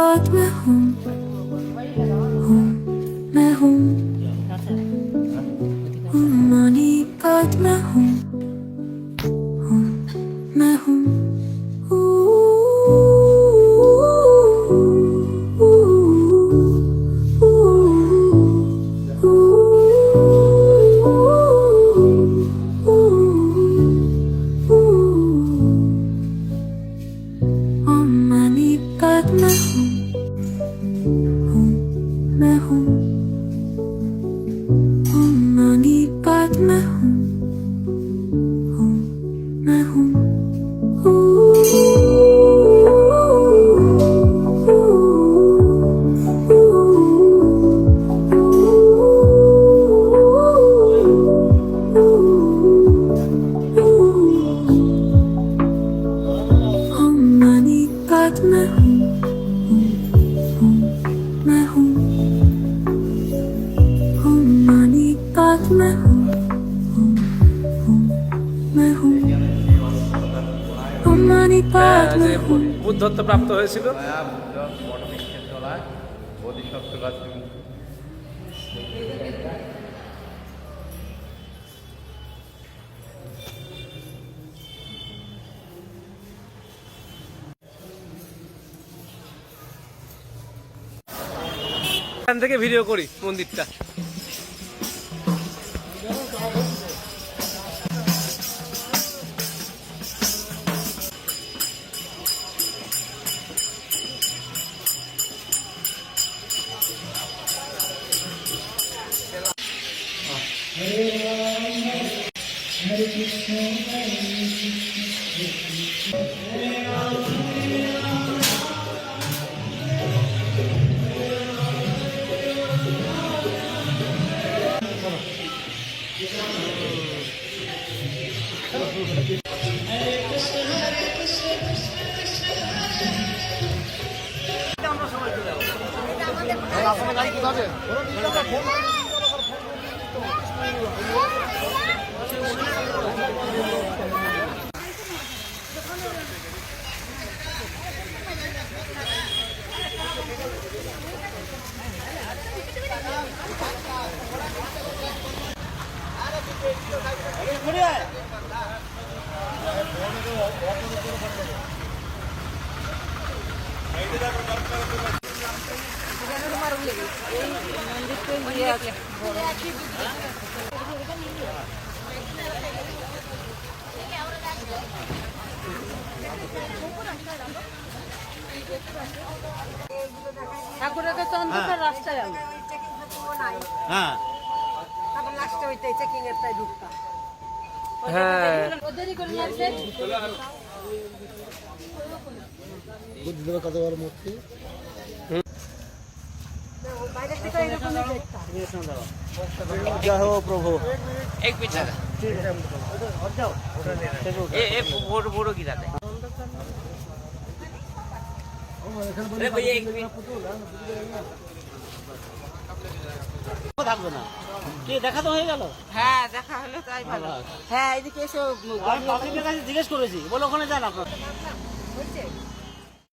God मैं हूँ मैं हूँ मानी God मैं हूँ मैं हूँ मानी God मैं हूँ मैं हूँ मानी God मैं हूँ मैं हूँ मानी God मैं हूँ मैं हूँ मानी God मैं हूँ मैं हूँ मानी God मैं हूँ বুদ্ধত্ব প্রাপ্ত হয়েছিল। বটবৃক্ষের তলায় বোধিসত্ত্ব গাছ এখান থেকে ভিডিও করি মন্দিরটা। ঠাকুরের কাছে অন্ধকার রাস্তায় আমি হ্যাঁ তারপর লাস্টে ওইটা চেকিং এর তাই ঢুকতা হ্যাঁ ওদেরই করে নিয়ে আসে বুদ্ধদেব কতবার মূর্তি বাইরে থেকে এরকমই দেখতাম জয় হো প্রভু এক পিছা এ এ বড় বড় কি দাদা থাকবে না কি দেখা তো হয়ে গেল হ্যাঁ দেখা হলো তাই ভালো হ্যাঁ এদিকে এসে আমি পাবলিকের কাছে জিজ্ঞেস করেছি বলে ওখানে যান আপনার